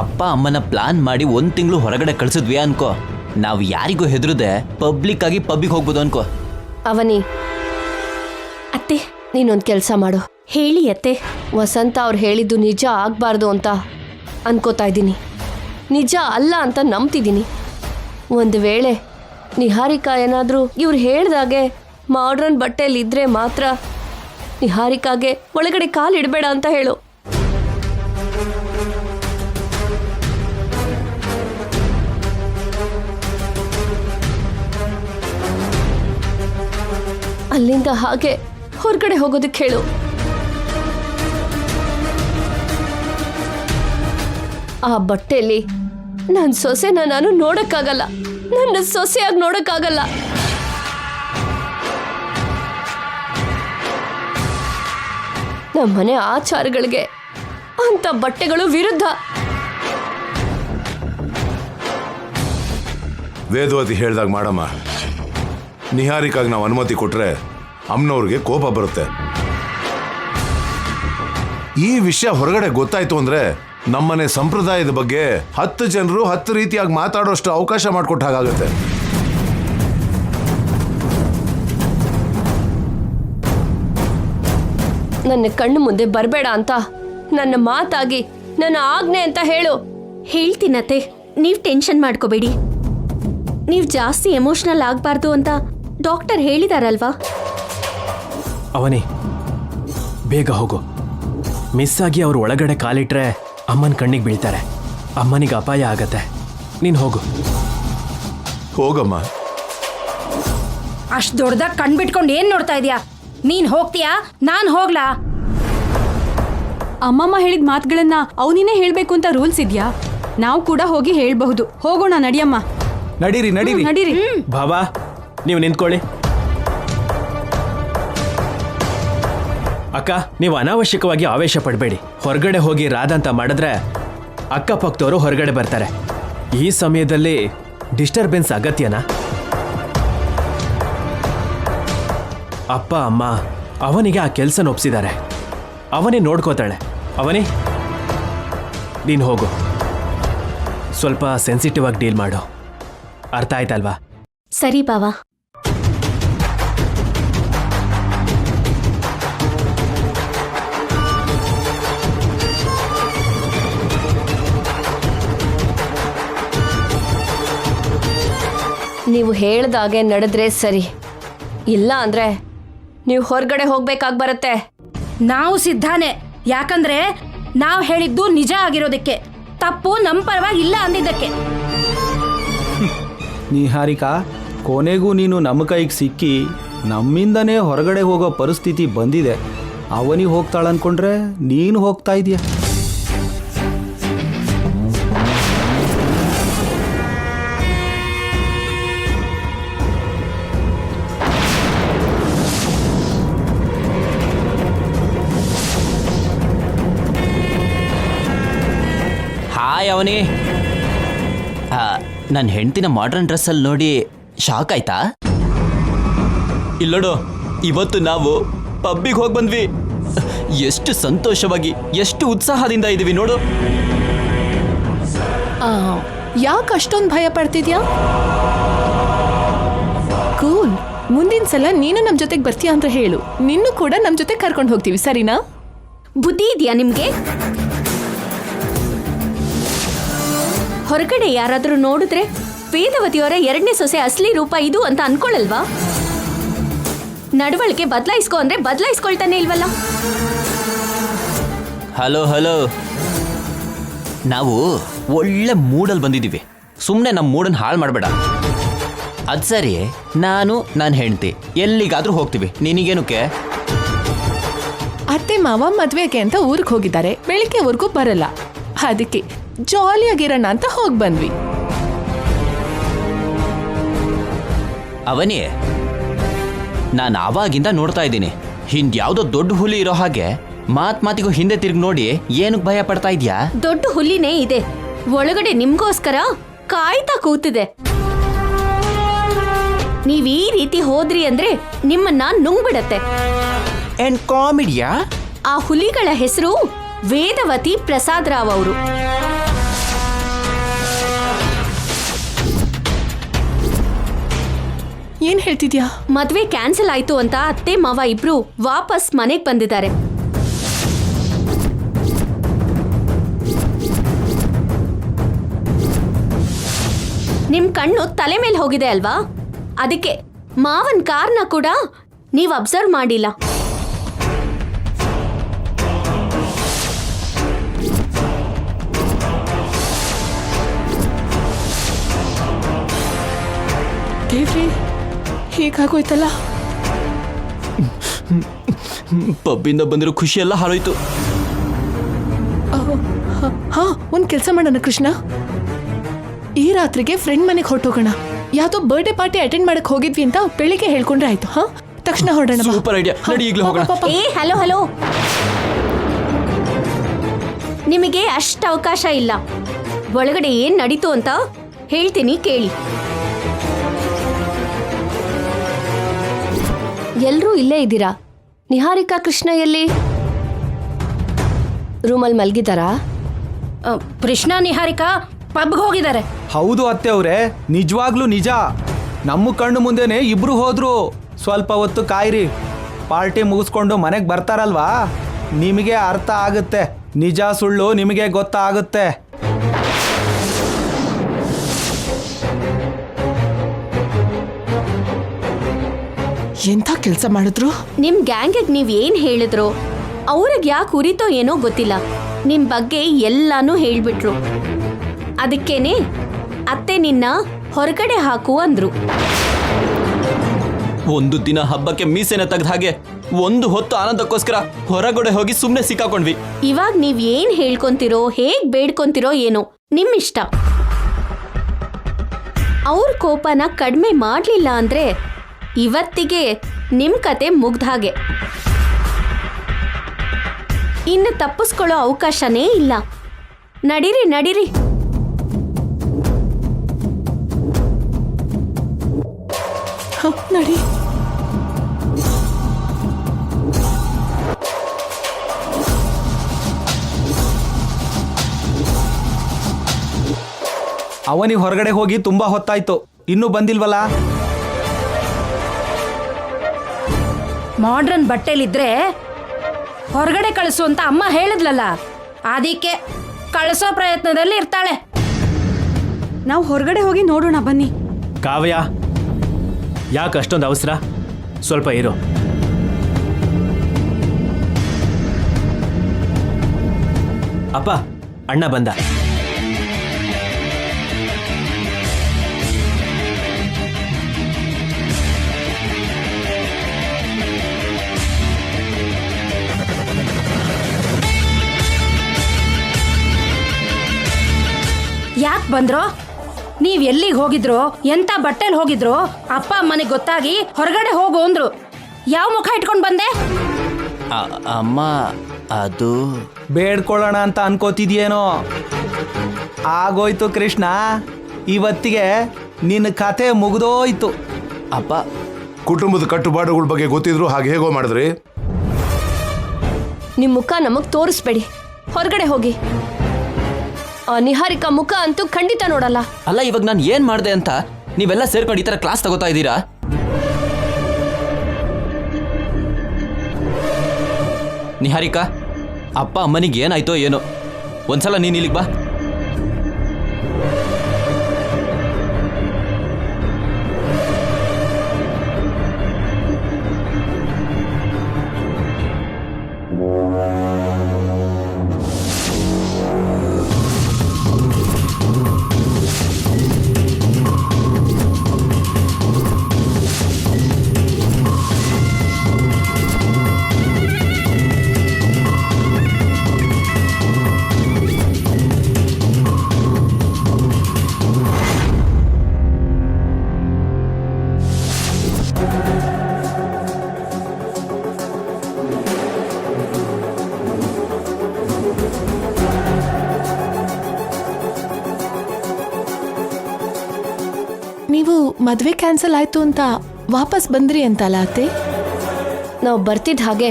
ಅಪ್ಪ ಅಮ್ಮನ ಪ್ಲಾನ್ ಮಾಡಿ 1 ತಿಂಗಳು ಹೊರಗಡೆ ಕಳ್ಸಿದ್ವಿ ಅನ್ಕೋ, ನಾವು ಯಾರಿಗೂ ಹೆದರದೆ ಪಬ್ಲಿಕ್ ಆಗಿ ಪಬ್ಬಿಗೆ ಹೋಗ್ಬೋದು ಅನ್ಕೋ. ಅವನಿ ಅತ್ತೆ, ನೀನೊಂದು ಕೆಲಸ ಮಾಡು. ಹೇಳಿ ಅತ್ತೆ. ವಸಂತ ಅವ್ರು ಹೇಳಿದ್ದು ನಿಜ ಆಗ್ಬಾರ್ದು ಅಂತ ಅನ್ಕೋತಾ ಇದ್ದೀನಿ, ನಿಜ ಅಲ್ಲ ಅಂತ ನಂಬ್ತಿದ್ದೀನಿ. ಒಂದು ವೇಳೆ ನಿಹಾರಿಕಾ ಏನಾದರೂ ಇವ್ರು ಹೇಳ್ದಾಗೆ ಮಾಡ್ರನ್ ಬಟ್ಟೆಯಲ್ಲಿದ್ದರೆ ಮಾತ್ರ ನಿಹಾರಿಕಾಗೆ ಒಳಗಡೆ ಕಾಲಿಡಬೇಡ ಅಂತ ಹೇಳು. ಅಲ್ಲಿಂದ ಹಾಗೆ ಹೊರಗಡೆ ಹೋಗೋದಕ್ಕೆ ಹೇಳು. ಆ ಬಟ್ಟೆಯಲ್ಲಿ ನನ್ನ ಸೊಸೆನ ನಾನು ನೋಡಕ್ಕಾಗಲ್ಲ, ನನ್ನ ಸೊಸೆಯಾಗಿ ನೋಡಕ್ಕಾಗಲ್ಲ. ನಮ್ಮನೆ ಆಚಾರಗಳಿಗೆ ಅಂತ ಬಟ್ಟೆಗಳು ವಿರುದ್ಧ. ವೇದವತಿ ಹೇಳ್ದಾಗ ಮಾಡಮ್ಮ. ನಿಹಾರಿಕಾಗಿ ನಾವು ಅನುಮತಿ ಕೊಟ್ರೆ ಅಮ್ಮನವ್ರಿಗೆ ಕೋಪ ಬರುತ್ತೆ. ಈ ವಿಷಯ ಹೊರಗಡೆ ಗೊತ್ತಾಯ್ತು ಅಂದ್ರೆ ನಮ್ಮನೆ ಸಂಪ್ರದಾಯದ ಬಗ್ಗೆ 10 ಜನರು 10 ರೀತಿಯಾಗಿ ಮಾತಾಡೋಷ್ಟು ಅವಕಾಶ ಮಾಡಿಕೊಟ್ಟ ಹಾಗಾಗುತ್ತೆ. ನನ್ನ ಕಣ್ಣು ಮುಂದೆ ಬರಬೇಡ ಅಂತ ನನ್ನ ಮಾತಾಗಿ ನನ್ನ ಆಜ್ಞೆ ಅಂತ ಹೇಳು. ಹೇಳ್ತೀನತ್ತೆ, ನೀವು ಟೆನ್ಷನ್ ಮಾಡ್ಕೋಬೇಡಿ. ನೀವು ಜಾಸ್ತಿ ಎಮೋಷನಲ್ ಆಗಬಾರ್ದು ಅಂತ ಡಾಕ್ಟರ್ ಹೇಳಿದಾರಲ್ವಾ. ಅವನಿ, ಬೇಗ ಹೋಗು. ಮಿಸ್ ಆಗಿ ಅವ್ರು ಒಳಗಡೆ ಕಾಲಿಟ್ರೆ ಅಮ್ಮನ ಕಣ್ಣಿಗೆ ಬೀಳ್ತಾರೆ, ಅಮ್ಮನಿಗೆ ಅಪಾಯ ಆಗತ್ತೆ. ನೀನು ಹೋಗು. ಹೋಗಮ್ಮ. ಅಷ್ಟು ದೊಡ್ಡದಾಗ ಕಣ್ಬಿಟ್ಕೊಂಡು ಏನ್ ನೋಡ್ತಾ ಇದೀಯಾ? ನೀನ್ ಹೋಗ್ತೀಯಾ, ನಾನ್ ಹೋಗ್ಲಾ? ಅಮ್ಮಮ್ಮ ಹೇಳಿದ ಮಾತುಗಳನ್ನ ಅವನಿನೇ ಹೇಳ್ಬೇಕು ಅಂತ ರೂಲ್ಸ್ ಇದ್ಯಾ? ನಾವು ಕೂಡ ಹೋಗಿ ಹೇಳ್ಬಹುದು. ಹೋಗೋಣ, ನಡಿಯಮ್ಮ. ನಡೀರಿ ನಡೀರಿ ನಡೀರಿ. ಬಾಬಾ, ನೀವು ನಿಂತ್ಕೊಳ್ಳಿ. ಅಕ್ಕ, ನೀವು ಅನಾವಶ್ಯಕವಾಗಿ ಆವೇಶ ಪಡಬೇಡಿ. ಹೊರಗಡೆ ಹೋಗಿ ರಾಧ ಅಂತ ಮಾಡಿದ್ರೆ ಅಕ್ಕಪಕ್ಕದವರು ಹೊರಗಡೆ ಬರ್ತಾರೆ. ಈ ಸಮಯದಲ್ಲಿ ಡಿಸ್ಟರ್ಬೆನ್ಸ್ ಅಗತ್ಯನಾ? ಅಪ್ಪ ಅಮ್ಮ ಅವನಿಗೆ ಆ ಕೆಲಸ ಒಪ್ಸಿದ್ದಾರೆ, ಅವನೇ ನೋಡ್ಕೋತಾಳೆ. ಅವನೇ, ನೀನು ಹೋಗು. ಸ್ವಲ್ಪ ಸೆನ್ಸಿಟಿವ್ ಆಗಿ ಡೀಲ್ ಮಾಡು, ಅರ್ಥ ಆಯ್ತಲ್ವಾ? ಸರಿ ಬಾವಾ. ನೀವು ಹೇಳ್ದಾಗೆ ನಡೆದ್ರೆ ಸರಿ, ಇಲ್ಲ ಅಂದ್ರೆ ನೀವು ಹೊರಗಡೆ ಹೋಗ್ಬೇಕಾಗಿ ಬರುತ್ತೆ. ನಾವು ಸಿದ್ಧಾನೆ, ಯಾಕಂದ್ರೆ ನಾವು ಹೇಳಿದ್ದು ನಿಜ ಆಗಿರೋದಕ್ಕೆ, ತಪ್ಪು ನಮ್ಮ ಪರವಾಗಿ ಇಲ್ಲ ಅಂದಿದ್ದಕ್ಕೆ. ನಿಹಾರಿಕಾ, ಕೊನೆಗೂ ನೀನು ನಮ್ಮ ಕೈಗೆ ಸಿಕ್ಕಿ ನಮ್ಮಿಂದನೇ ಹೊರಗಡೆ ಹೋಗೋ ಪರಿಸ್ಥಿತಿ ಬಂದಿದೆ. ಅವನಿಗೆ ಹೋಗ್ತಾಳನ್ಕೊಂಡ್ರೆ ನೀನು ಹೋಗ್ತಾ ಇದೀಯ. ಹಾಯ್ ಅವನಿ. ನನ್ನ ಹೆಂಡ್ತಿನ ಮಾಡ್ರನ್ ಡ್ರೆಸ್ಸಲ್ಲಿ ನೋಡಿ ಶಾಕ್ ಆಯ್ತಾ? ಇಲ್ಲೋಡು, ಇವತ್ತು ನಾವು ಪಬ್ಬಿಗೆ ಹೋಗಿ ಬಂದ್ವಿ. ಎಷ್ಟು ಸಂತೋಷವಾಗಿ, ಎಷ್ಟು ಉತ್ಸಾಹದಿಂದ ಇದೀವಿ ನೋಡು. ಯಾಕೆ ಅಷ್ಟೊಂದು ಭಯ ಪಡ್ತಿದ್ಯಾ? ಕೂಲ್, ಮುಂದಿನ ಸಲ ನೀನು ನಮ್ಮ ಜೊತೆಗೆ ಬರ್ತೀಯಾ ಅಂತ ಹೇಳು, ನಿನ್ನೂ ಕೂಡ ನಮ್ಮ ಜೊತೆ ಕರ್ಕೊಂಡು ಹೋಗ್ತೀವಿ, ಸರಿನಾ? ಬುದ್ಧಿ ಇದೆಯಾ ನಿಮ್ಗೆ? ಹೊರಗಡೆ ಯಾರಾದ್ರೂ ನೋಡಿದ್ರೆ ವೇದವತಿಯವರ 2ನೇ ಸೊಸೆ ಅಸಲಿ ರೂಪ ಇದು ಅಂತ ಅನ್ಕೊಳ್ಳಲ್ವಾ? ನಡವಳಿಕೆ ಬದಲಾಯಿಸ್ಕೊ ಅಂದ್ರೆ ಬದಲಾಯಿಸ್ಕೊಳ್ತಾನೆ ಇಲ್ವಲ್ಲ. ಹಲೋ ಹಲೋ, ನಾವು ಒಳ್ಳೆ ಮೂಡಲ್ಲಿ ಬಂದಿದ್ದೀವಿ, ಸುಮ್ಮನೆ ನಮ್ಮ ಮೂಡನ್ನು ಹಾಳು ಮಾಡಬೇಡ. ಅದು ಸರಿ, ನಾನು ಹೆಂಡ್ತಿ ಎಲ್ಲಿಗಾದ್ರೂ ಹೋಗ್ತೀವಿ, ನಿನಗೇನಕ್ಕೆ? ಅತ್ತೆ ಮಾವ ಮದ್ವೆಗೆ ಅಂತ ಊರಿಗೆ ಹೋಗಿದ್ದಾರೆ, ಬೆಳಿಗ್ಗೆವರೆಗೂ ಬರಲ್ಲ, ಅದಕ್ಕೆ ಜಾಲಿಯಾಗಿರೋಣ ಅಂತ ಹೋಗಿ ಬಂದ್ವಿ. ಅವನೇ, ನಾನು ಆವಾಗಿಂದ ನೋಡ್ತಾ ಇದ್ದೀನಿ, ಹಿಂದ್ಯಾವುದೋ ದೊಡ್ಡ ಹುಲಿ ಇರೋ ಹಾಗೆ ಮಾತಿಗೂ ಹಿಂದೆ ತಿರುಗಿ ನೋಡಿ ಏನಕ್ಕೆ ಭಯ ಪಡ್ತಾ ಇದ್ಯಾ? ದೊಡ್ಡ ಹುಲಿನೇ ಇದೆ, ಒಳಗಡೆ ನಿಮ್ಗೋಸ್ಕರ ಕಾಯ್ತಾ ಕೂತಿದೆ. ನೀವ್ ಈ ರೀತಿ ಹೋದ್ರಿ ಅಂದ್ರೆ ನಿಮ್ಮನ್ನ ನುಂಗ್ಬಿಡತ್ತೆ. ಏನ್ ಕಾಮಿಡಿಯಾ? ಆ ಹುಲಿಗಳ ಹೆಸರು ವೇದವತಿ ಪ್ರಸಾದ್ ರಾವ್ ಅವರು. ಏನ್ ಹೇಳ್ತಿದ್ಯಾ? ಮದ್ವೆ ಕ್ಯಾನ್ಸಲ್ ಆಯ್ತು ಅಂತ ಅತ್ತೆ ಮಾವ ಇಬ್ರು ವಾಪಸ್ ಮನೆಗ್ ಬಂದಿದ್ದಾರೆ. ನಿಮ್ ಕಣ್ಣು ತಲೆ ಮೇಲೆ ಹೋಗಿದೆ ಅಲ್ವಾ? ಅದಕ್ಕೆ ಮಾವನ್ ಕಾರ್ನ ಕೂಡ ನೀವ್ ಅಬ್ಸರ್ವ್ ಮಾಡಿಲ್ಲ. ದೇವ್ರಿ, ಹೀಗಾಗೋಯ್ತಲ್ಲ. ಪಬ್ಬಿಂದ ಬಂದಿರೋ ಖುಷಿ ಎಲ್ಲ ಹಾಳೋಯ್ತು. ಹಾ, ಒಂದ್ ಕೆಲ್ಸ ಮಾಡೋಣ ಕೃಷ್ಣ, ಈ ರಾತ್ರಿಗೆ ಫ್ರೆಂಡ್ ಮನೆಗೆ ಹೊರಟೋಗೋಣ. ಯಾವ್ದೋ ಬರ್ಡೇ ಪಾರ್ಟಿ ಅಟೆಂಡ್ ಮಾಡಕ್ ಹೋಗಿದ್ವಿ ಅಂತ ಬೆಳಿಗ್ಗೆ ಹೇಳ್ಕೊಂಡ್ರೆ ಆಯ್ತು. ಹಾ, ತಕ್ಷಣ ಹೊರಡೋಣ. ಸೂಪರ್ ಐಡಿಯಾ, ನಡಿ ಈಗಲೇ ಹೋಗೋಣ. ಏ ಹಲೋ, ನಿಮಗೆ ಅಷ್ಟು ಅವಕಾಶ ಇಲ್ಲ. ಒಳಗಡೆ ಏನ್ ನಡೀತು ಅಂತ ಹೇಳ್ತೀನಿ ಕೇಳಿ. ಎಲ್ರೂ ಇಲ್ಲೇ ಇದ್ದೀರಾ? ನಿಹಾರಿಕಾ ಕೃಷ್ಣ ಎಲ್ಲಿ? ರೂಮಲ್ಲಿ ಮಲ್ಗಿದಾರಾ? ಕೃಷ್ಣ ನಿಹಾರಿಕಾ ಪಬ್ಗೆ ಹೋಗಿದ್ದಾರೆ. ಹೌದು ಅತ್ತೆ ಅವ್ರೆ, ನಿಜವಾಗ್ಲೂ ನಿಜ. ನಮ್ಮ ಕಣ್ಣು ಮುಂದೆನೆ ಇಬ್ರು ಹೋದ್ರು. ಸ್ವಲ್ಪ ಹೊತ್ತು ಕಾಯಿರಿ, ಪಾರ್ಟಿ ಮುಗಿಸ್ಕೊಂಡು ಮನೆಗೆ ಬರ್ತಾರಲ್ವಾ, ನಿಮಗೆ ಅರ್ಥ ಆಗುತ್ತೆ. ನಿಜ ಸುಳ್ಳು ನಿಮಗೆ ಗೊತ್ತಾಗುತ್ತೆ. ಎಂಥ ಕೆಲಸ ಮಾಡಿದ್ರು? ನಿಮ್ ಗ್ಯಾಂಗಿಗೆ ನೀವ್ ಏನ್ ಹೇಳಿದ್ರು, ಅವ್ರಿಗೆ ಯಾಕೆ ಉರಿತೋ ಏನೋ ಗೊತ್ತಿಲ್ಲ, ನಿಮ್ ಬಗ್ಗೆ ಎಲ್ಲಾನು ಹೇಳ್ಬಿಟ್ರು. ಅದಕ್ಕೇನೆ ಅತ್ತೆ ನಿನ್ನ ಹೊರಗಡೆ ಹಾಕು ಅಂದ್ರು. ಒಂದು ದಿನ ಹಬ್ಬಕ್ಕೆ ಮೀಸೆನ ತೆಗ್ದ ಹಾಗೆ ಒಂದು ಹೊತ್ತು ಆನಂದಕ್ಕೋಸ್ಕರ ಹೊರಗಡೆ ಹೋಗಿ ಸುಮ್ಮನೆ ಸಿಕ್ಕಾಕೊಂಡ್ವಿ. ಇವಾಗ ನೀವ್ ಏನ್ ಹೇಳ್ಕೊಂತಿರೋ, ಹೇಗ್ ಬೇಡ್ಕೊಂತಿರೋ ಏನೋ ನಿಮ್ಮಿಷ್ಟ. ಅವ್ರ ಕೋಪನ ಕಡಿಮೆ ಮಾಡ್ಲಿಲ್ಲ ಅಂದ್ರೆ ಇವತ್ತಿಗೆ ನಿಮ್ ಕತೆ ಮುಗ್ದ ಹಾಗೆ. ಇನ್ನು ತಪ್ಪಿಸ್ಕೊಳ್ಳೋ ಅವಕಾಶನೇ ಇಲ್ಲ. ನಡೀರಿ. ನಡಿ. ಅವನಿಗೆ ಹೊರಗಡೆ ಹೋಗಿ ತುಂಬಾ ಹೊತ್ತಾಯ್ತು, ಇನ್ನೂ ಬಂದಿಲ್ವಲ್ಲ. ಮಾಡ್ರನ್ ಬಟ್ಟೆಲಿದ್ರೆ ಹೊರಗಡೆ ಕಳಿಸು ಅಂತ ಅಮ್ಮ ಹೇಳಿದ್ಲಲ್ಲ, ಅದಕ್ಕೆ ಕಳಿಸೋ ಪ್ರಯತ್ನದಲ್ಲಿ ಇರ್ತಾಳೆ. ನಾವು ಹೊರಗಡೆ ಹೋಗಿ ನೋಡೋಣ ಬನ್ನಿ. ಕಾವ್ಯ, ಯಾಕೆ ಅಷ್ಟೊಂದು ಅವಸರ? ಸ್ವಲ್ಪ ಇರು. ಅಪ್ಪ, ಅಣ್ಣ ಬಂದ. ಯಾಕೆ ಬಂದ್ರೋ? ನೀವ್ ಎಲ್ಲಿಗೆ ಹೋಗಿದ್ರು, ಎಂತ ಬಟ್ಟೆಲಿ ಹೋಗಿದ್ರು, ಅಪ್ಪ ಅಮ್ಮನಿಗೆ ಗೊತ್ತಾಗಿ ಹೊರಗಡೆ ಹೋಗು ಅಂದ್ರು. ಯಾವ ಮುಖ ಇಟ್ಕೊಂಡು ಬಂದೆ? ಅಮ್ಮ, ಅದು ಬೇಡ್ಕೊಳ್ಳೋಣ ಅಂತ ಅನ್ಕೋತಿದ್ಯೇನೋ. ಆಗೋಯ್ತು ಕೃಷ್ಣ, ಇವತ್ತಿಗೆ ನಿನ್ನ ಕತೆ ಮುಗಿದೋಯ್ತು. ಅಪ್ಪ, ಕುಟುಂಬದ ಕಟ್ಟುಪಾಡುಗಳ ಬಗ್ಗೆ ಗೊತ್ತಿದ್ರು ಹಾಗೆ ಹೇಗೋ ಮಾಡಿದ್ರಿ? ನಿಮ್ ಮುಖ ನಮಗ್ ತೋರಿಸ್ಬೇಡಿ, ಹೊರಗಡೆ ಹೋಗಿ. ನಿಹಾರಿಕಾ ಮುಖ ಅಂತೂ ಖಂಡಿತ ನೋಡಲ್ಲ. ಅಲ್ಲ, ಇವಾಗ ನಾನು ಏನ್ ಮಾಡ್ದೆ ಅಂತ ನೀವೆಲ್ಲ ಸೇರ್ಕೊಂಡು ಈ ತರ ಕ್ಲಾಸ್ ತಗೋತಾ ಇದ್ದೀರಾ? ನಿಹಾರಿಕಾ, ಅಪ್ಪ ಅಮ್ಮನಿಗೆ ಏನಾಯ್ತೋ ಏನೋ, ಒಂದ್ಸಲ ನೀನ್ ಇಲ್ಲಿಗೆ ಬಾ. ನೀವು ಮದ್ವೆ ಕ್ಯಾನ್ಸಲ್ ಆಯ್ತು ಅಂತ ವಾಪಸ್ ಬಂದ್ರಿ ಅಂತಲ್ಲ ಅತ್ತೆ? ನಾವು ಬರ್ತಿದ್ದ ಹಾಗೆ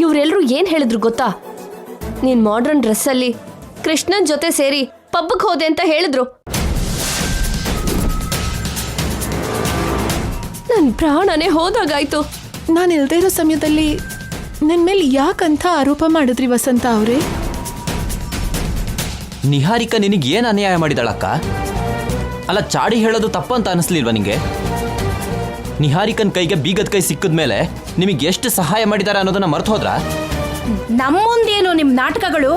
ಇವರೆಲ್ಲರೂ ಏನ್ ಹೇಳಿದ್ರು ಗೊತ್ತಾ? ನೀನ್ ಮಾಡ್ರನ್ ಡ್ರೆಸ್ಸಲ್ಲಿ ಕೃಷ್ಣನ್ ಜೊತೆ ಸೇರಿ ಪಬ್ಗೆ ಹೋದೆ ಅಂತ ಹೇಳಿದ್ರು. ನನ್ನ ಪ್ರಾಣನೇ ಹೋದಾಗಾಯ್ತು. ನಾನು ಇಲ್ದೇ ಇರೋ ಸಮಯದಲ್ಲಿ ನನ್ನ ಮೇಲೆ ಯಾಕಂತ ಆರೋಪ ಮಾಡಿದ್ರಿ ವಸಂತ ಅವರೇ? ನಿಹಾರಿಕಾ ನಿನಗೆ ಏನು ಅನ್ಯಾಯ ಮಾಡಿದಾಳಕ್ಕ? ಅಲ್ಲ, ಚಾಡಿ ಹೇಳೋದು ತಪ್ಪಂತ ಅನಿಸ್ಲಿಲ್ವಾ ನಿಂಗೆ? ನಿಹಾರಿಕನ್ ಕೈಗೆ ಬೀಗದ ಕೈ ಸಿಕ್ಕಿದ ಮೇಲೆ ನಿಮಗೆ ಎಷ್ಟು ಸಹಾಯ ಮಾಡಿದ್ದಾರೆ ಅನ್ನೋದನ್ನ ಮರ್ತು ಹೋದ್ರಾ? ನಮ್ಮ ಮುಂದೇನು ನಿಮ್ ನಾಟಕಗಳು?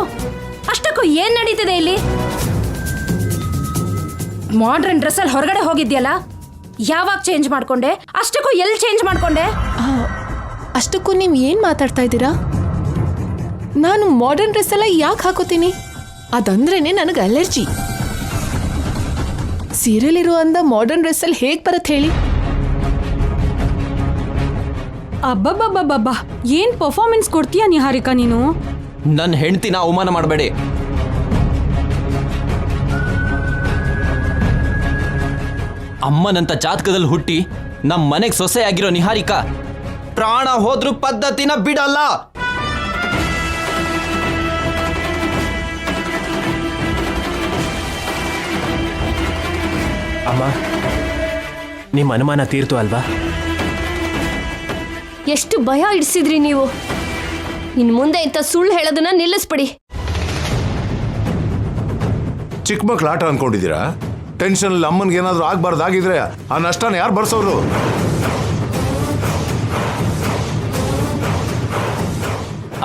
ಅಷ್ಟಕ್ಕೂ ಏನ್ ನಡೀತಿದೆ ಇಲ್ಲಿ? ಮಾಡ್ರನ್ ಡ್ರೆಸ್ಸಲ್ಲಿ ಹೊರಗಡೆ ಹೋಗಿದ್ಯಲ್ಲ, ಯಾವಾಗ ಚೇಂಜ್ ಮಾಡ್ಕೊಂಡೆ? ಅಷ್ಟಕ್ಕೂ ಎಲ್ಲಿ ಚೇಂಜ್ ಮಾಡ್ಕೊಂಡೆ? ಅಷ್ಟಕ್ಕೂ ನೀವು ಏನು ಮಾತಾಡ್ತಾ ಇದ್ದೀರಾ? ನಾನು ಮಾಡರ್ನ್ ಡ್ರೆಸ್ ಎಲ್ಲ ಯಾಕೆ ಹಾಕೋತೀನಿ? ಅದಂದ್ರೇನೆ ನನಗೆ ಅಲರ್ಜಿ. ಸೀರಿಯಲ್ ಇರೋ ಅಂದ ಮಾಡರ್ನ್ ಡ್ರೆಸ್ಸಲ್ಲಿ ಹೇಗೆ ಬರುತ್ತೆ ಹೇಳಿ? ಅಬ್ಬಬ್ಬಬ್ಬಬ್ಬ, ಏನ್ ಪರ್ಫಾರ್ಮೆನ್ಸ್ ಕೊಡ್ತೀಯಾ ನಿಹಾರಿಕಾ ನೀನು? ನನ್ನ ಹೆಂಡ್ತಿನ ಅವಮಾನ ಮಾಡಬೇಡಿ. ಅಮ್ಮನಂತ ಜಾತಕದಲ್ಲಿ ಹುಟ್ಟಿ ನಮ್ಮ ಮನೆಗೆ ಸೊಸೆಯಾಗಿರೋ ನಿಹಾರಿಕಾ ಪ್ರಾಣ ಹೋದ್ರೂ ಪದ್ಧತಿನ ಬಿಡಲ್ಲ. ಅಮ್ಮ, ನಿಮ್ಮ ಅನುಮಾನ ತೀರ್ತು ಅಲ್ವಾ? ಎಷ್ಟು ಭಯ ಇಡಿಸಿದ್ರಿ ನೀವು. ಇನ್ ಮುಂದೆ ಇಂಥ ಸುಳ್ಳು ಹೇಳೋದನ್ನ ನಿಲ್ಲಿಸ್ಬಿಡಿ. ಚಿಕ್ಕ ಮಕ್ಳು ಆಟ ಅನ್ಕೊಂಡಿದ್ದೀರಾ? ಟೆನ್ಷನ್ ಅಮ್ಮನ್ಗೆ ಏನಾದ್ರು ಆಗ್ಬಾರ್ದಾಗಿದ್ರೆ ಆ ನಷ್ಟನ ಯಾರು ಬರ್ಸೋರು?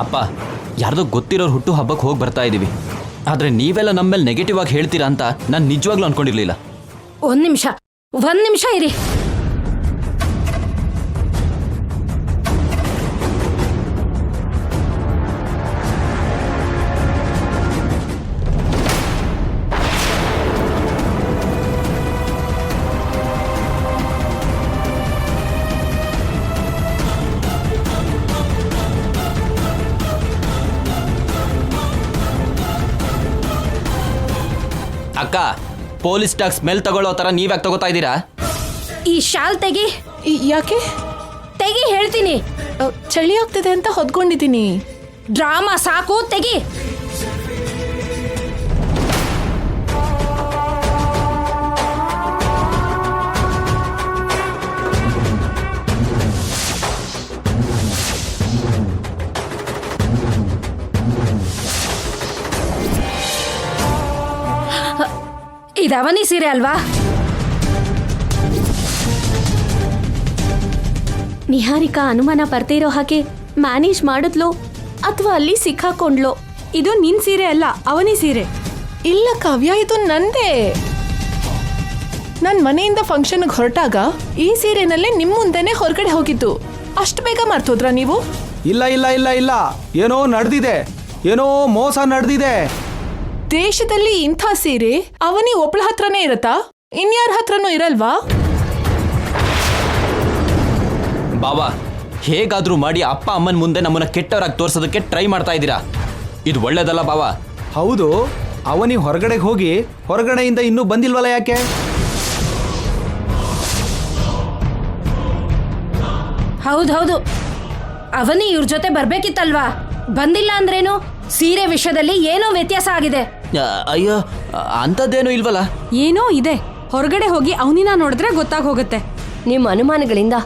ಅಪ್ಪ, ಯಾರ್ದೋ ಗೊತ್ತಿರೋರು ಹುಟ್ಟು ಹಬ್ಬಕ್ಕೆ ಹೋಗಿ ಬರ್ತಾ ಇದ್ದೀವಿ. ಆದ್ರೆ ನೀವೆಲ್ಲ ನಮ್ಮ ಮೇಲೆ ನೆಗೆಟಿವ್ ಆಗಿ ಹೇಳ್ತೀರಾ ಅಂತ ನಾನು ನಿಜವಾಗ್ಲೂ ಅನ್ಕೊಂಡಿರ್ಲಿಲ್ಲ. ಒಂದ್ ನಿಮಿಷ ಇರಿ. ಅಕ್ಕ, ಪೊಲೀಸ್ ಟ್ಯಾಕ್ಸ್ ಸ್ಮೆಲ್ ತಗೊಳ್ಳೋ ತರ ನೀವ್ಯಾಕೆ ತಗೋತಾ ಇದ್ದೀರಾ? ಈ ಶಾಲ್ ತೆಗಿ. ಯಾಕೆ? ತೆಗಿ ಹೇಳ್ತೀನಿ. ಚಳಿ ಆಗ್ತಿದೆ ಅಂತ ಹೊದ್ಕೊಂಡಿದ್ದೀನಿ. ಡ್ರಾಮಾ ಸಾಕು, ತೆಗಿ. ಇದವನಿ ಸೀರೆ ಅಲ್ವಾ? ನಿಹಾರಿಕಾ ಅನುಮಾನ ಬರ್ದೇ ಇರೋ ಹಾಗೆ ಮ್ಯಾನೇಜ್ ಮಾಡಿದ್ಲೋ ಅಥವಾ ಅಲ್ಲಿ ಸಿಕ್ಕಾಕೊಂಡ್ಲೋ? ಇದು ನಿನ್ ಸೀರೆ ಅಲ್ಲ, ಅವನಿ ಸೀರೆ. ಇಲ್ಲ ಕಾವ್ಯ, ಇದು ನಂದೇ. ನಾನು ಮನೆಯಿಂದ ಫಂಕ್ಷನ್ಗೆ ಹೊರಟಾಗ ಈ ಸೀರೆನಲ್ಲೇ ನಿಮ್ಮ ಮುಂದೆನೆ ಹೊರಗಡೆ ಹೋಗಿದ್ದು. ಅಷ್ಟು ಬೇಗ ಮರ್ತೋದ್ರಾ ನೀವು? ಇಲ್ಲ ಇಲ್ಲ ಇಲ್ಲ ಇಲ್ಲ, ಏನೋ ನಡೆದಿದೆ, ಏನೋ ಮೋಸ ನಡೆದಿದೆ. ದೇಶದಲ್ಲಿ ಇಂಥ ಸೀರೆ ಅವನಿ ಒಬ್ಳ ಹತ್ರನೇ ಇರತ್ತಾ? ಇನ್ಯಾರ ಹತ್ರನೂ ಇರಲ್ವಾ? ಬಾವಾ, ಹೇಗಾದ್ರೂ ಮಾಡಿ ಅಪ್ಪ ಅಮ್ಮನ ಮುಂದೆ ನಮ್ಮನ್ನ ಕೆಟ್ಟವರಾಗಿ ತೋರ್ಸೋದಕ್ಕೆ ಟ್ರೈ ಮಾಡ್ತಾ ಇದ್ದೀರಾ. ಇದು ಒಳ್ಳೇದಲ್ಲ ಬಾವಾ. ಹೌದು, ಅವನಿ ಹೊರಗಡೆಗೆ ಹೋಗಿ ಹೊರಗಡೆಯಿಂದ ಇನ್ನೂ ಬಂದಿಲ್ವಲ್ಲ, ಯಾಕೆ? ಹೌದೌದು, ಅವನಿ ಇವ್ರ ಜೊತೆ ಬರ್ಬೇಕಿತ್ತಲ್ವಾ? ಬಂದಿಲ್ಲ ಅಂದ್ರೇನು? ಸೀರೆ ವಿಷಯದಲ್ಲಿ ಏನೋ ವ್ಯತ್ಯಾಸ ಆಗಿದೆ. ಅಯ್ಯೋ, ಅಂಥದ್ದೇನೂ ಇಲ್ವಲ್ಲ. ಏನೋ ಇದೆ. ಹೊರಗಡೆ ಹೋಗಿ ಅವನಿನ ನೋಡಿದ್ರೆ ಗೊತ್ತಾಗ ಹೋಗುತ್ತೆ. ನಿಮ್ಮ ಅನುಮಾನಗಳಿಂದ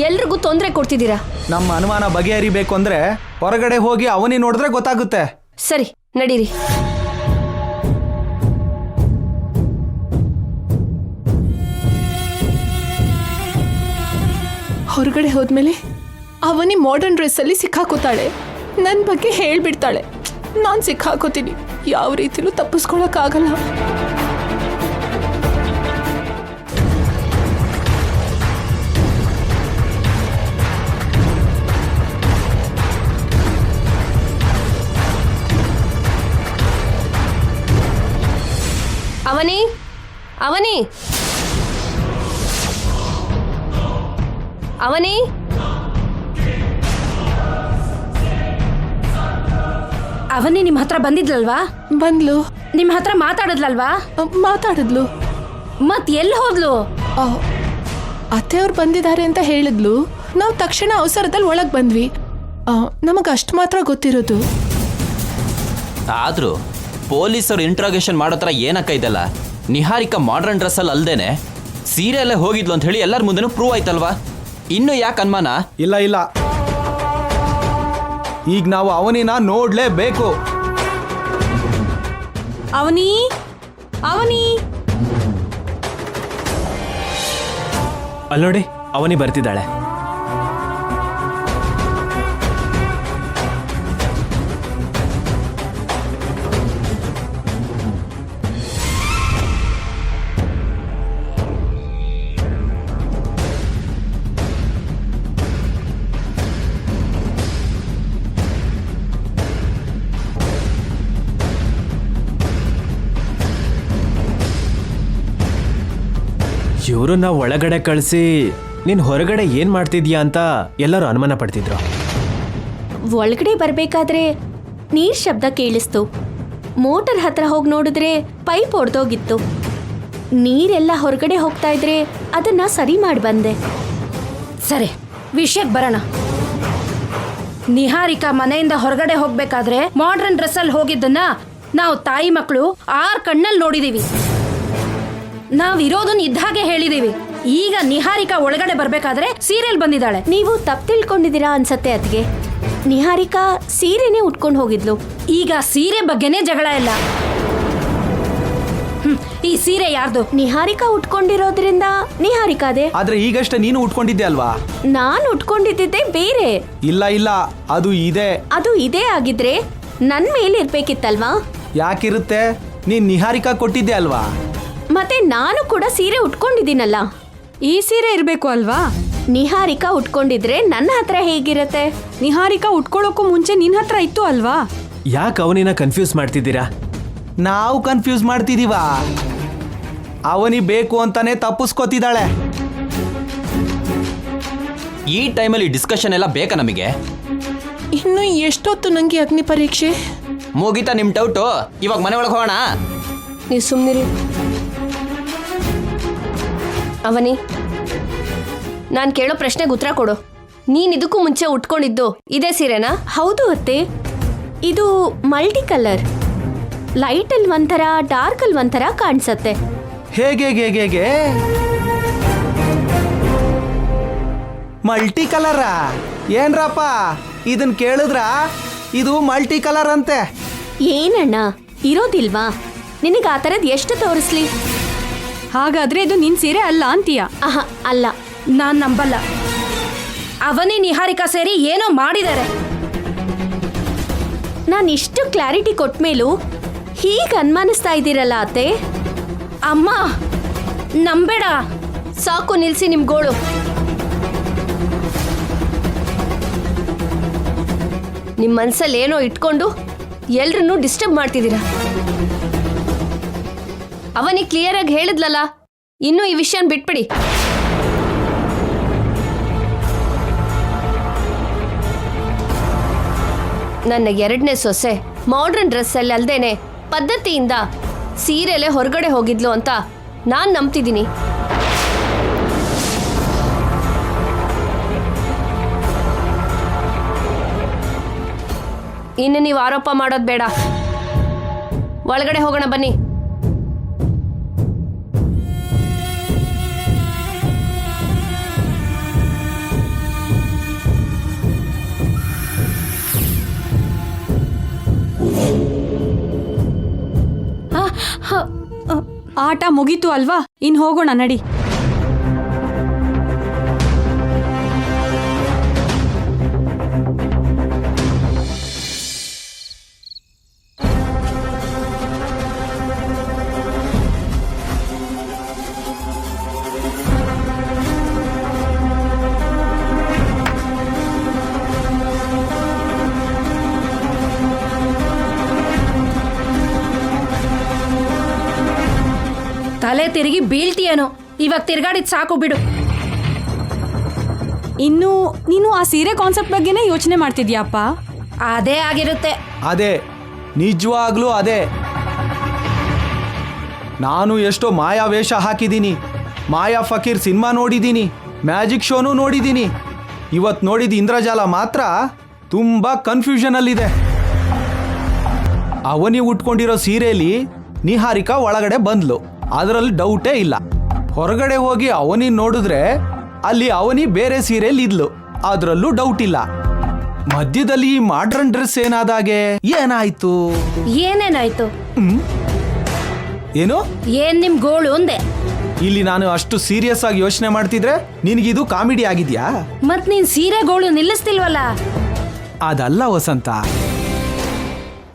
ಎಲ್ರಿಗೂ ತೊಂದರೆ ಕೊಡ್ತಿದ್ದೀರಾ. ನಮ್ಮ ಅನುಮಾನ ಬಗೆಹರಿಬೇಕು ಅಂದ್ರೆ ಹೊರಗಡೆ ಹೋಗಿ ಅವನಿ ನೋಡಿದ್ರೆ ಗೊತ್ತಾಗುತ್ತೆ. ಸರಿ, ನಡೀರಿ. ಹೊರಗಡೆ ಹೋದ್ಮೇಲೆ ಅವನಿ ಮಾಡರ್ನ್ ಡ್ರೆಸ್ಸಲ್ಲಿ ಸಿಕ್ಕಾಕೋತಾಳೆ. ನನ್ನ ಬಗ್ಗೆ ಹೇಳ್ಬಿಡ್ತಾಳೆ. ನಾನು ಸಿಕ್ಕಾಕೋತೀನಿ. ಯಾವ ರೀತಿಲೂ ತಪ್ಪಿಸ್ಕೊಳಕ್ಕಾಗಲ್ಲ. ಅವನಿ, ಅವನಿ, ಅವನಿ. ಅವನಿ ನಿಮ್ಮ ಹತ್ರ ಬಂದಿದ್ಲಲ್ವಾ? ಬಂದ್ಲು. ನಿಮ್ಮ ಹತ್ರ ಮಾತಾಡಿದ್ಲಲ್ವಾ? ಮಾತಾಡಿದ್ಲು. ಮತ್ ಎಲ್ಲಿ ಹೋದ್ಲು? ಅತ್ತೆಯವ್ರು ಬಂದಿದ್ದಾರೆ ಅಂತ ಹೇಳಿದ್ಲು. ನಾವು ತಕ್ಷಣ ಅವಸರದಲ್ಲಿ ಒಳಗೆ ಬಂದ್ವಿ. ನಮಗೆ ಅಷ್ಟು ಮಾತ್ರ ಗೊತ್ತಿರೋದು. ಆದ್ರೂ ಪೊಲೀಸರು ಇಂಟ್ರಾಗೇಷನ್ ಮಾಡೋ ಥರ ಏನಕ್ಕ ಇದೆಲ್ಲ? ನಿಹಾರಿಕಾ ಮಾಡರ್ನ್ ಡ್ರೆಸ್ಸಲ್ಲಿ ಅಲ್ದೇನೆ ಸೀರೆಯಲ್ಲೇ ಹೋಗಿದ್ಲು ಅಂತ ಹೇಳಿ ಎಲ್ಲರ ಮುಂದೆನೂ ಪ್ರೂವ್ ಆಯ್ತಲ್ವಾ? ಇನ್ನು ಯಾಕೆ ಅನುಮಾನ? ಇಲ್ಲ ಇಲ್ಲ, ಈಗ ನಾವು ಅವನಿನ ನೋಡ್ಲೇಬೇಕು. ಅವನಿ ಅವನಿ ಅಲ್ಲೋಡಿ, ಅವನಿ ಬರ್ತಿದ್ದಾಳೆ. ಇವ್ರನ್ನ ಒಳಗಡೆ ಕಳಿಸಿ ನೀನ್ ಹೊರಗಡೆ ಏನ್ ಮಾಡ್ತಿದ್ಯಾ ಅಂತ ಎಲ್ಲರೂ ಅನುಮಾನ ಪಡ್ತಿದ್ರು. ಒಳಗಡೆ ಬರ್ಬೇಕಾದ್ರೆ ನೀರ್ ಶಬ್ದ ಕೇಳಿಸ್ತು. ಮೋಟರ್ ಹತ್ರ ಹೋಗಿ ನೋಡಿದ್ರೆ ಪೈಪ್ ಒಡೆದೋಗಿತ್ತು. ನೀರೆಲ್ಲ ಹೊರಗಡೆ ಹೋಗ್ತಾ ಇದ್ರೆ ಅದನ್ನ ಸರಿ ಮಾಡಿ ಬಂದೆ. ಸರಿ, ವಿಷಯಕ್ಕೆ ಬರೋಣ. ನಿಹಾರಿಕಾ ಮನೆಯಿಂದ ಹೊರಗಡೆ ಹೋಗ್ಬೇಕಾದ್ರೆ ಮಾಡ್ರನ್ ಡ್ರೆಸ್ಸಲ್ಲಿ ಹೋಗಿದ್ದನ್ನ ನಾವು ತಾಯಿ ಮಕ್ಕಳು 6 ಕಣ್ಣಲ್ಲಿ ನೋಡಿದೀವಿ. ನಾವಿರೋದನ್ನ ಇದ್ದಾಗೆ ಹೇಳಿದೀವಿ. ಈಗ ನಿಹಾರಿಕಾ ಒಳಗಡೆ ಬರ್ಬೇಕಾದ್ರೆ ಸೀರೆಲ್ ಬಂದಿದ್ದಾಳೆ. ನೀವು ತಪ್ಪು ತಿಳ್ಕೊಂಡಿದ್ದೀರಾ ಅನ್ಸತ್ತೆ ಅದ್ಗೆ. ನಿಹಾರಿಕಾ ಸೀರೆನೇ ಉಟ್ಕೊಂಡು ಹೋಗಿದ್ಲು. ಈಗ ಸೀರೆ ಬಗ್ಗೆನೇ ಜಗಳ ಇಲ್ಲ. ಈ ಸೀರೆ ಯಾರ್ದು? ನಿಹಾರಿಕಾ ಉಟ್ಕೊಂಡಿರೋದ್ರಿಂದ ನಿಹಾರಿಕಾದೆ. ಆದ್ರೆ ಈಗಷ್ಟೇ ನೀನು ಉಟ್ಕೊಂಡಿದ್ದೆ ಅಲ್ವಾ? ನಾನು ಉಟ್ಕೊಂಡಿದ್ದೆ ಬೇರೆ. ಇಲ್ಲ ಇಲ್ಲ, ಅದು ಇದೆ. ಅದು ಇದೇ ಆಗಿದ್ರೆ ನನ್ ಮೇಲೆ ಇರ್ಬೇಕಿತ್ತಲ್ವಾ? ಯಾಕಿರುತ್ತೆ? ನೀನ್ ನಿಹಾರಿಕಾ ಕೊಟ್ಟಿದ್ದೆ ಅಲ್ವಾ? ಮತ್ತೆ ನಾನು ಕೂಡ ಸೀರೆ ಉಟ್ಕೊಂಡಿದ್ದೀನಲ್ಲ. ಈ ಸೀರೆ ಇರಬೇಕು ಅಲ್ವಾ? ನಿಹಾರಿಕಾ ಉಟ್ಕೊಂಡಿದ್ರೆ ನನ್ನ ಹತ್ರ ಹೇಗಿರತ್ತೆ? ನಿಹಾರಿಕಾ ಉಟ್ಕೊಳ್ಳೋಕ್ಕೂ ಮುಂಚೆ ನಿನ್ನ ಹತ್ರ ಇತ್ತು ಅಲ್ವಾ? ಯಾಕೆ ಅವನಿನ ಕನ್ಫ್ಯೂಸ್ ಮಾಡ್ತಿದ್ದೀರಾ? ನಾವು ಕನ್ಫ್ಯೂಸ್ ಮಾಡ್ತಿದೀವ? ಅವನಿ ಬೇಕು ಅಂತಾನೆ ತಪ್ಪಿಸ್ಕೊತಿದ್ದಾಳೆ. ಈ ಟೈಮಲ್ಲಿ ಡಿಸ್ಕಷನ್ ಎಲ್ಲ ಬೇಕಾ ನಮಗೆ? ಇನ್ನು ಎಷ್ಟೊತ್ತು ನಂಗೆ ಅಗ್ನಿ ಪರೀಕ್ಷೆ? ಮುಗೀತಾ ನಿಮ್ ಡೌಟು? ಇವಾಗ ಮನೆ ಒಳಗೆ ಹೋಗೋಣ. ನೀವು ಸುಮ್ಮನಿರಿ. ಅವನಿ, ನಾನು ಕೇಳೋ ಪ್ರಶ್ನೆಗೆ ಉತ್ತರ ಕೊಡು. ನೀನ್ ಇದಕ್ಕೂ ಮುಂಚೆ ಉಟ್ಕೊಂಡಿದ್ದು ಇದೇ ಸೀರೆನಾ? ಹೌದು ಅತ್ತೆ, ಇದು ಮಲ್ಟಿ ಕಲರ್. ಲೈಟ್ ಅಲ್ಲಿ ಒಂಥರ, ಡಾರ್ಕ್ ಅಲ್ಲಿ ಒಂಥರ ಕಾಣಿಸತ್ತೆ. ಹೇಗೆ ಮಲ್ಟಿ ಕಲರ? ಏನ್ರಪ್ಪ ಇದನ್ ಕೇಳಿದ್ರ? ಇದು ಮಲ್ಟಿ ಕಲರ್ ಅಂತೆ. ಏನಣ್ಣ, ಇರೋದಿಲ್ವಾ? ನಿನಗೆ ಆ ಥರದ್ದು ಎಷ್ಟು ತೋರಿಸ್ಲಿ? ಹಾಗಾದ್ರೆ ಇದು ನಿನ್ ಸೀರೆ ಅಲ್ಲ ಅಂತೀಯ? ಆಹಾ, ಅಲ್ಲ. ನಾನ್ ನಂಬಲ್ಲ. ಅವನೇ ನಿಹಾರಿಕಾ ಸೇರಿ ಏನೋ ಮಾಡಿದ್ದಾರೆ. ನಾನು ಇಷ್ಟು ಕ್ಲಾರಿಟಿ ಕೊಟ್ಟ ಮೇಲೂ ಹೀಗೆ ಅನುಮಾನಿಸ್ತಾ ಇದ್ದೀರಲ್ಲ ಅತ್ತೆ? ಅಮ್ಮ, ನಂಬೇಡ. ಸಾಕು, ನಿಲ್ಸಿ ನಿಮ್ ಗೋಳು. ನಿಮ್ ಮನ್ಸಲ್ಲಿ ಏನೋ ಇಟ್ಕೊಂಡು ಎಲ್ರನ್ನೂ ಡಿಸ್ಟರ್ಬ್ ಮಾಡ್ತಿದ್ದೀರಾ. ಅವನಿಗೆ ಕ್ಲಿಯರ್ ಆಗಿ ಹೇಳಿದ್ಲಲ್ಲ, ಇನ್ನು ಈ ವಿಷಯನ ಬಿಟ್ಬಿಡಿ. ನನ್ನ 2ನೇ ಸೊಸೆ ಮಾಡ್ರನ್ ಡ್ರೆಸ್ಸಲ್ಲಿ ಅಲ್ದೇನೆ ಪದ್ಧತಿಯಿಂದ ಸೀರೆಲೆ ಹೊರಗಡೆ ಹೋಗಿದ್ಲು ಅಂತ ನಾನು ನಂಬ್ತಿದ್ದೀನಿ. ಇನ್ನು ನೀವು ಆರೋಪ ಮಾಡೋದು ಬೇಡ. ಒಳಗಡೆ ಹೋಗೋಣ ಬನ್ನಿ. ಆಟ ಮುಗೀತು ಅಲ್ವಾ? ಇನ್ ಹೋಗೋಣ ನಡಿ. ತಲೆ ತಿರುಗಿ ಬೀಳ್ತೀಯೇನೋ. ಇವಾಗ ತಿರ್ಗಾಡಿದ್ ಸಾಕು ಬಿಡು. ಇನ್ನು ನೀನು ಆ ಸೀರೆ ಕಾನ್ಸೆಪ್ಟ್ ಬಗ್ಗೆನೇ ಯೋಚನೆ ಮಾಡ್ತಿದ್ಯಾಪ್ಪ? ಅದೇ ಆಗಿರುತ್ತೆ. ಅದೇ, ನಿಜವಾಗ್ಲೂ ಅದೇ. ನಾನು ಎಷ್ಟೋ ಮಾಯಾ ವೇಷ ಹಾಕಿದ್ದೀನಿ, ಮಾಯಾ ಫಕೀರ್ ಸಿನಿಮಾ ನೋಡಿದ್ದೀನಿ, ಮ್ಯಾಜಿಕ್ ಶೋನೂ ನೋಡಿದ್ದೀನಿ. ಇವತ್ತು ನೋಡಿದ ಇಂದ್ರಜಾಲ ಮಾತ್ರ ತುಂಬಾ ಕನ್ಫ್ಯೂಷನಲ್ಲಿದೆ. ಅವನಿ ಉಟ್ಕೊಂಡಿರೋ ಸೀರೆಯಲ್ಲಿ ನಿಹಾರಿಕಾ ಒಳಗಡೆ ಬಂದ್ಲು, ಅದರಲ್ಲಿ ಡೌಟೇ ಇಲ್ಲ. ಹೊರಗಡೆ ಹೋಗಿ ಅವನಿ ನೋಡಿದ್ರೆ ಅಲ್ಲಿ ಅವನಿ ಬೇರೆ ಸೀರೆಯಲ್ಲಿ ಇದ್ಲು, ಅದ್ರಲ್ಲೂ ಡೌಟ್ ಇಲ್ಲ. ಮಧ್ಯದಲ್ಲಿ ಈ ಮಾಡ್ರನ್ ಡ್ರೆಸ್ ಏನಾದಾಗೆ ಏನಾಯ್ತು? ಏನೇನಾಯ್ತು? ಏನು? ಏನ್ ನಿಮ್ ಗೋಳು ಅಂದೆ. ಇಲ್ಲಿ ನಾನು ಅಷ್ಟು ಸೀರಿಯಸ್ ಆಗಿ ಯೋಚನೆ ಮಾಡ್ತಿದ್ರೆ ನಿನಗಿದು ಕಾಮಿಡಿ ಆಗಿದ್ಯಾ? ಮತ್ ನೀನ್ ಸೀರೆ ಗೋಳು ನಿಲ್ಲಿಸ್ತಿಲ್ವಲ್ಲ. ಅದಲ್ಲ ವಸಂತ,